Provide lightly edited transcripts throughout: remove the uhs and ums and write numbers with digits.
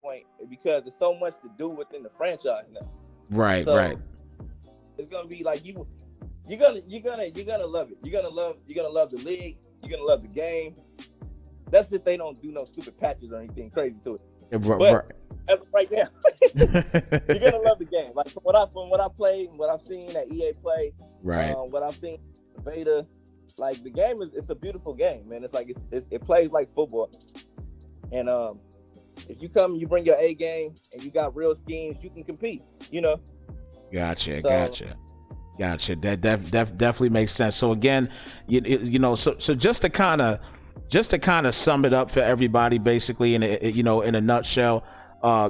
point because there's so much to do within the franchise now. Right, so right. It's gonna be like you're gonna love it. You're gonna love the league. You're gonna love the game. That's if they don't do no stupid patches or anything crazy to it. But as of right now, you're gonna love the game. Like from what I played and what I've seen that EA play, right? What I've seen in the beta, like the game it's a beautiful game, man. It's like it plays like football. And if you come, you bring your A game, and you got real schemes, you can compete. You know. Gotcha. That definitely makes sense. So again, you know, so just to kind of sum it up for everybody, basically, in a nutshell,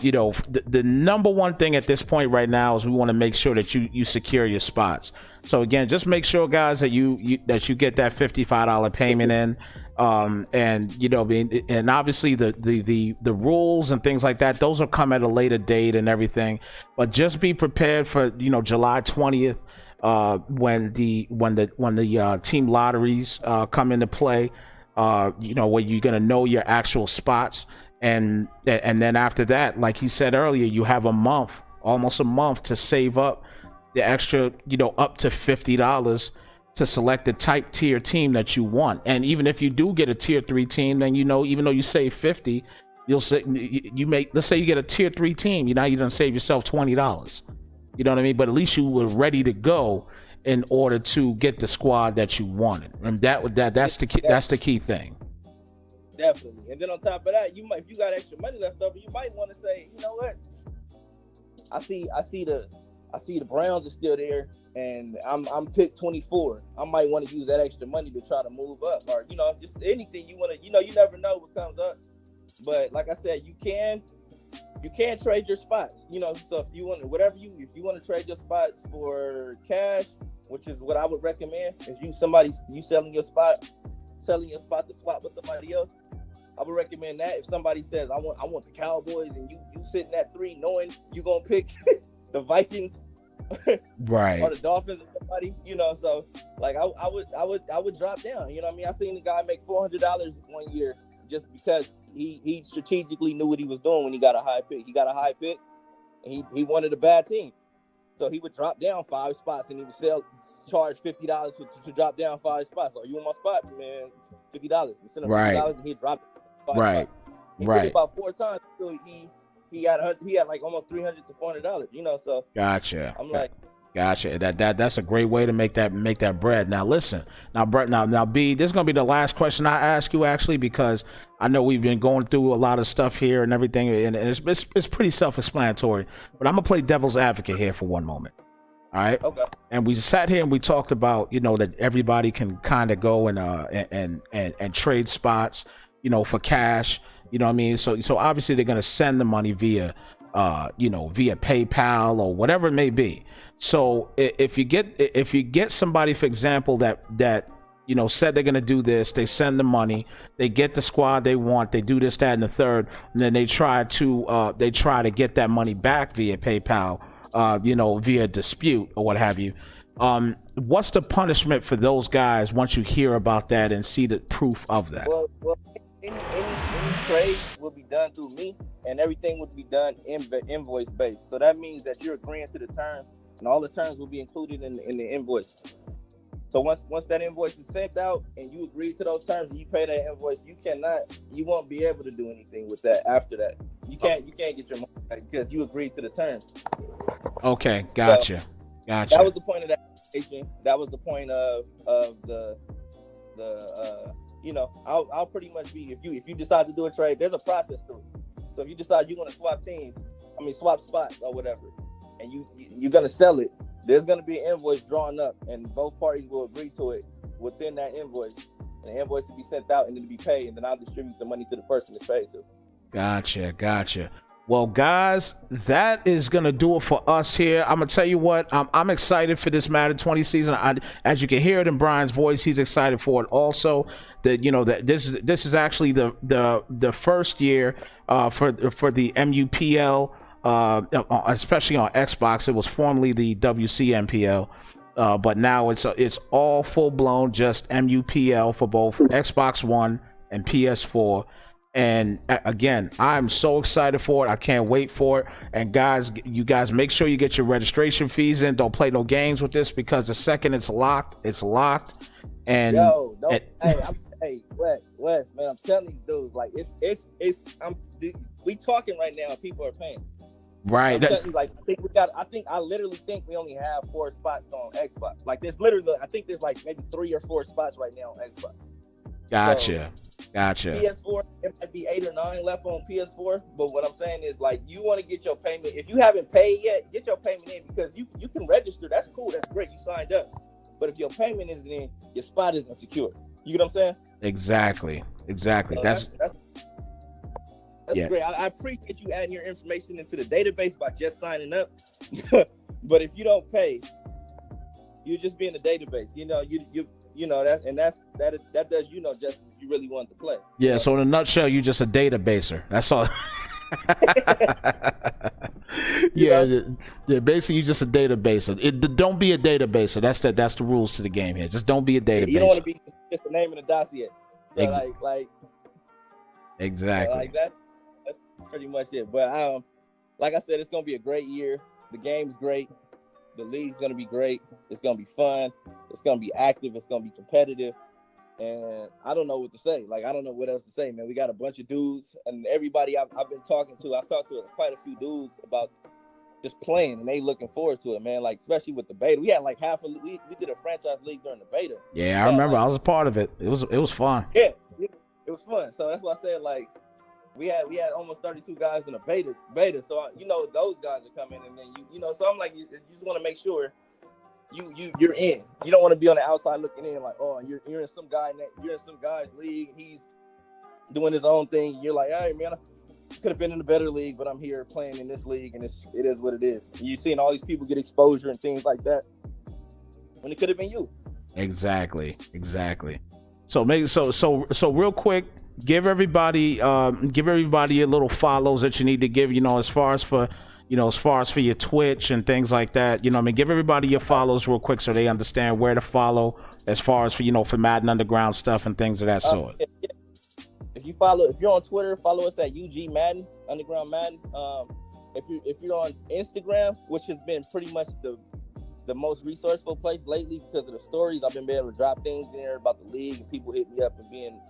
you know, the number one thing at this point right now is we want to make sure that you secure your spots. So again, just make sure, guys, that you get that $55 payment in. And you know, and obviously the rules and things like that, those will come at a later date and everything, but just be prepared for, you know, July 20th, when the team lotteries come into play, you know, where you're going to know your actual spots, and then after that, like he said earlier, you have almost a month to save up the extra, you know, up to $50 to select the type tier team that you want. And even if you do get a tier 3 team, then, you know, even though you save 50, you'll say let's say you get a tier 3 team, you done save yourself $20. You know what I mean? But at least you were ready to go in order to get the squad that you wanted. And that's the key thing. Definitely. And then on top of that, if you got extra money left over, you might want to say, you know what? I see the Browns are still there, and I'm pick 24. I might want to use that extra money to try to move up, or, you know, just anything you want to. You know, you never know what comes up. But like I said, you can trade your spots. You know, so if you want to trade your spots for cash, which is what I would recommend, is you selling your spot to swap with somebody else. I would recommend that. If somebody says I want the Cowboys, and you sitting at 3 knowing you're gonna pick the Vikings, right, or the Dolphins or somebody, you know, so like I would drop down. You know what I mean? I seen the guy make $400 one year just because he strategically knew what he was doing when he got a high pick. He got a high pick, and he wanted a bad team, so he would drop down 5 spots, and he would charge $50 to drop down 5 spots. So you want my spot, man? $50. Instead of $50, he'd drop it. Right. He did it about 4 times. So he had like almost $300 to $400. You know, so gotcha. I'm like, gotcha. That's a great way to make that bread. Now listen, Brett, now B, this is gonna be the last question I ask you, actually, because I know we've been going through a lot of stuff here and everything, and it's pretty self-explanatory. But I'm gonna play devil's advocate here for one moment. All right. Okay. And we sat here and we talked about, you know, that everybody can kind of go and trade spots, you know, for cash. You know what I mean? So obviously they're gonna send the money via PayPal or whatever it may be. So if you get somebody, for example, that you know said they're gonna do this, they send the money, they get the squad they want, they do this, that, and the third, and then they try to get that money back via PayPal, you know, via dispute or what have you. What's the punishment for those guys once you hear about that and see the proof of that? Well, any trade will be done through me, and everything would be done invoice based. So that means that you're agreeing to the terms, and all the terms will be included in the invoice. So once that invoice is sent out and you agree to those terms and you pay that invoice, you won't be able to do anything with that after that. You can't get your money back because you agreed to the terms. Okay, gotcha. So that was the point of that application. That was the point of the you know, I'll pretty much be, if you decide to do a trade, there's a process to it. So if you decide you want to swap spots or whatever, and you're gonna sell it, there's gonna be an invoice drawn up, and both parties will agree to it within that invoice. And the invoice will be sent out and then be paid, and then I'll distribute the money to the person it's paid to. Gotcha. Well, guys, that is going to do it for us here. I'm going to tell you what, I'm excited for this Madden 20 season. As you can hear it in Brian's voice, he's excited for it also. That, you know, that this is actually the first year for the MUPL, especially on Xbox. It was formerly the WCMPL, but now it's all full blown just MUPL for both Xbox One and PS4. And again, I'm so excited for it. I can't wait for it. And guys, you guys make sure you get your registration fees in. Don't play no games with this, because the second it's locked, it's locked. And yo, no, hey, Wes, man, I'm telling you, dudes, like we talking right now. People are paying. Right. Like, I literally think we only have 4 spots on Xbox. Like, there's there's like maybe 3 or 4 spots right now on Xbox. Gotcha. PS4, it might be 8 or 9 left on PS4. But what I'm saying is, like, you want to get your payment. If you haven't paid yet, get your payment in, because you can register. That's cool. That's great. You signed up. But if your payment isn't in, your spot isn't secure. You know what I'm saying? Exactly. So that's great. I appreciate you adding your information into the database by just signing up. But if you don't pay, you just be in the database. You know that, and that does justice if you really want to play. Yeah. So in a nutshell, you're just a databaser. That's all. Yeah. Basically, you're just a databaser. Don't be a databaser. That's the rules to the game here. Just don't be a databaser. You don't want to be just the name in the dossier. So exactly. Like that. That's pretty much it. But like I said, it's gonna be a great year. The game's great. The league's gonna be great. It's gonna be fun. It's gonna be active. It's gonna be competitive. And I don't know what to say. Like, I don't know what else to say, man. We got a bunch of dudes, and everybody I've been talking to. I've talked to quite a few dudes about just playing, and they looking forward to it, man. Like, especially with the beta. We had like we did a franchise league during the beta. Yeah, I remember. I was a part of it. It was fun. Yeah, it was fun. So that's why I said, like, we had almost 32 guys in a beta. So those guys are coming, and then so I'm like, you just want to make sure you're in. You don't want to be on the outside looking in, like, oh, you're in some guy's league, and he's doing his own thing. You're like, hey, man, I could have been in a better league, but I'm here playing in this league, and it is what it is. And you're seeing all these people get exposure and things like that when it could have been you. Exactly. So real quick, give everybody a little follows that you need to give, as far as for your Twitch and things like that. Give everybody your follows real quick so they understand where to follow, as far as for Madden Underground stuff and things of that sort. Yeah. If you're on Twitter, follow us at UG Madden, Underground Madden. If you're on Instagram, which has been pretty much the most resourceful place lately because of the stories, I've been able to drop things in there about the league, and people hit me up and being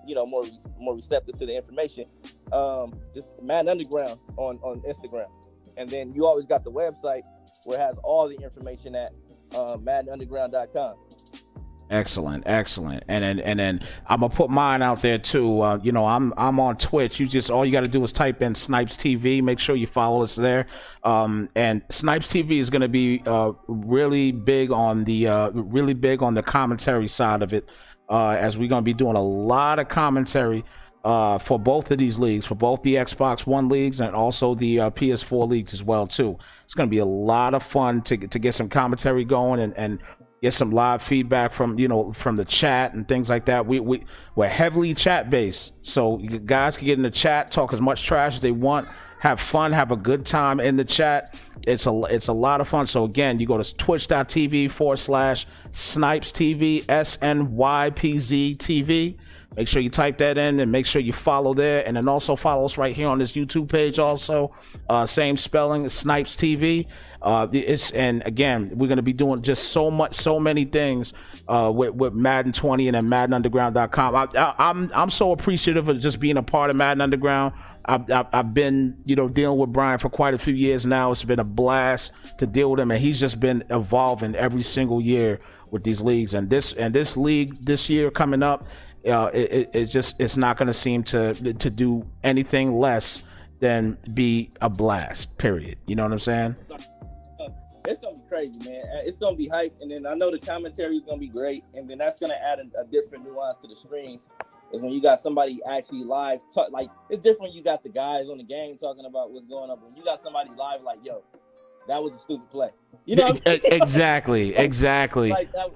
more receptive to the information. Just Madden Underground on Instagram. And then you always got the website where it has all the information at MaddenUnderground.com. Excellent. And then I'm gonna put mine out there too. I'm on Twitch. All you got to do is type in Snypz TV. Make sure you follow us there. And Snypz TV is gonna be really big on the commentary side of it, as we're gonna be doing a lot of commentary for both of these leagues, for both the Xbox One leagues and also the PS4 leagues as well too. It's gonna be a lot of fun to get some commentary going and get some live feedback from the chat and things like that. We're heavily chat based, so you guys can get in the chat, talk as much trash as they want, have fun, have a good time in the chat. It's a lot of fun. So again, you go to twitch.tv/Snypz TV, SNYPZ TV. Make sure you type that in and make sure you follow there, and then also follow us right here on this YouTube page also. Same spelling, Snypz TV. And again, we're going to be doing just so many things with Madden 20 and then MaddenUnderground.com. I'm so appreciative of just being a part of Madden Underground. I've been dealing with Brian for quite a few years now. It's been a blast to deal with him, and he's just been evolving every single year with these leagues. And this league this year coming up, it's not going to seem to do anything less than be a blast, period. You know what I'm saying? It's going to be crazy, man. It's going to be hype, and then I know the commentary is going to be great, and then that's going to add a different nuance to the streams, is when you got somebody actually live talk. Like, it's different when you got the guys on the game talking about what's going on, but when you got somebody live, like, yo, that was a stupid play. You know what I mean? Exactly. Like, that,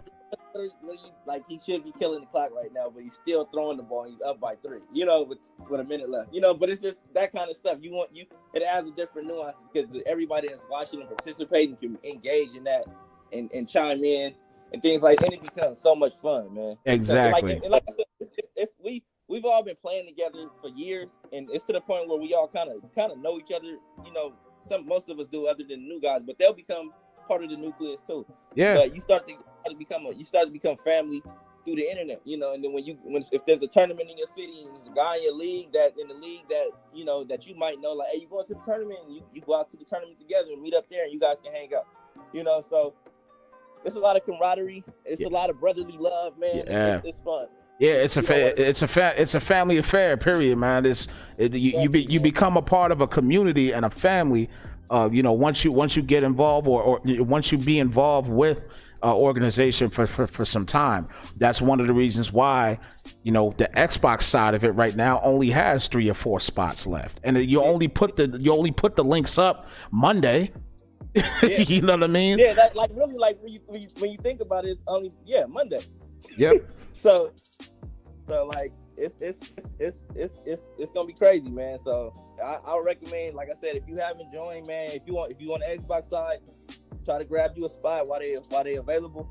like, he should be killing the clock right now, but he's still throwing the ball. He's up by 3, with a minute left, but it's just that kind of stuff. It adds a different nuance because everybody that's watching and participating can engage in that and chime in and things like that. And it becomes so much fun, man. Exactly. Like I said, we've all been playing together for years, and it's to the point where we all kind of know each other. You know, most of us do, other than the new guys, but they'll become part of the nucleus too. Yeah. But you start to become family through the internet, you know. And then if there's a tournament in your city and there's a guy in your league that you know that you might know, like, hey, you going to the tournament, and you go out to the tournament together and meet up there, and you guys can hang out, you know. So it's a lot of camaraderie. It's a lot of brotherly love, man. Yeah. It's fun. Yeah, it's a family affair. Period, man. You become a part of a community and a family. You know, once you get involved or once you be involved with organization for some time. That's one of the reasons why, you know, the Xbox side of it right now only has 3 or 4 spots left, and you only put the links up Monday. Yeah. You know what I mean? Yeah, like really, like when you think about it, it's only Monday. Yep. So like it's gonna be crazy, man. So I would recommend, like I said, if you haven't joined, man, if you on the Xbox side, try to grab you a spot while they available.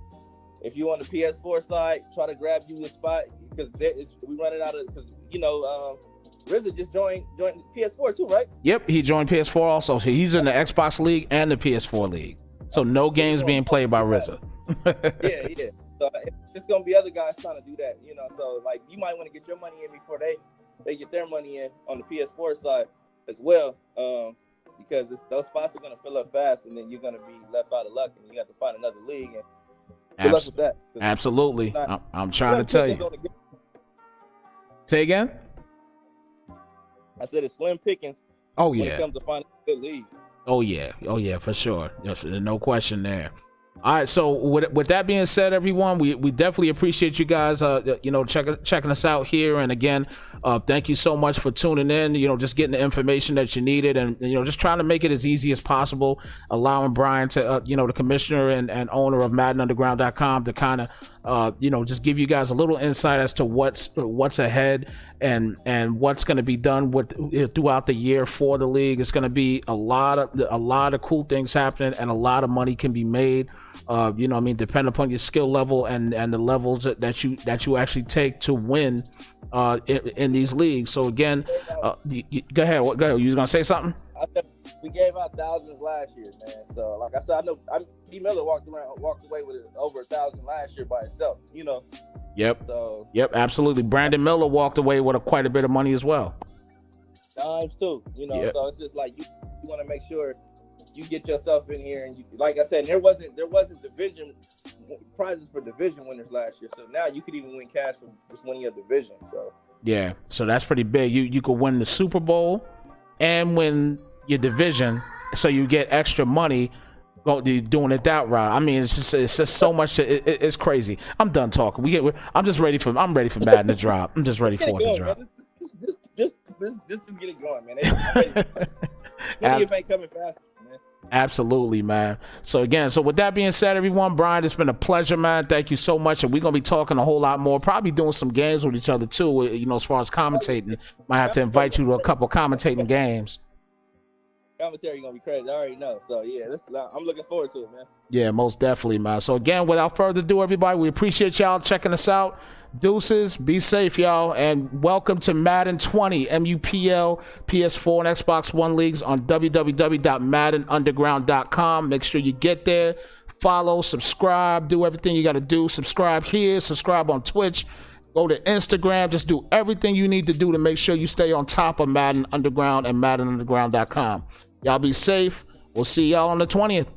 If you on the PS4 side, try to grab you a spot, because we running out of, because you know RZA just joined PS4 too, right? Yep, he joined PS4 also. He's in the Xbox League and the PS4 League. So no games being played by RZA. Yeah. So it's gonna be other guys trying to do that, you know. So like, you might want to get your money in before they get their money in on the PS4 side as well, because those spots are gonna fill up fast, and then you're gonna be left out of luck, and you have to find another league. And good luck with that. Absolutely, I'm trying to tell you. Say again. I said it's slim pickings. Oh when yeah. it comes to finding a good league. Oh yeah, for sure. No question there. All right, so with that being said, everyone, we definitely appreciate you guys, you know, checking us out here. And again, thank you so much for tuning in, you know, just getting the information that you needed, and, you know, just trying to make it as easy as possible, allowing Brian to, you know, the commissioner and owner of MaddenUnderground.com, to kind of, you know, just give you guys a little insight as to what's ahead and what's going to be done throughout the year for the league. It's going to be a lot of cool things happening, and a lot of money can be made. You know what I mean, depending upon your skill level and the levels that you actually take to win in these leagues. So again, go ahead. You was gonna say something? We gave out thousands last year, man. So like I said, I know D. Miller walked away with over 1,000 last year by himself, you know. Yep. So yep, absolutely. Brandon Miller walked away with quite a bit of money as well. Dimes too, you know. Yep. So it's just like you want to make sure you get yourself in here, and you, like I said, there wasn't division prizes for division winners last year. So now you could even win cash for just winning your division. So yeah, so that's pretty big. You could win the Super Bowl and win your division, so you get extra money doing it that route. I mean, it's just so much. It's crazy. I'm done talking. I'm ready for Madden to drop. I'm just ready for it to drop. Just get it going, man. I'm ready. Ain't coming fast. Absolutely, man. So with that being said, everyone, Brian, it's been a pleasure, man. Thank you so much, and we're gonna be talking a whole lot more, probably doing some games with each other too, you know, as far as commentating. Might have to invite you to a couple commentating games. Commentary gonna be crazy, I already know. So yeah, I'm looking forward to it, man. Yeah, most definitely, man. So again, without further ado, everybody, we appreciate y'all checking us out. Deuces, be safe, y'all, and welcome to Madden 20 MUPL PS4 and Xbox One Leagues on www.maddenunderground.com. Make sure you get there, follow, subscribe, do everything you got to do. Subscribe here, subscribe on Twitch, go to Instagram, just do everything you need to do to make sure you stay on top of Madden Underground and MaddenUnderground.com. Y'all be safe. We'll see y'all on the 20th.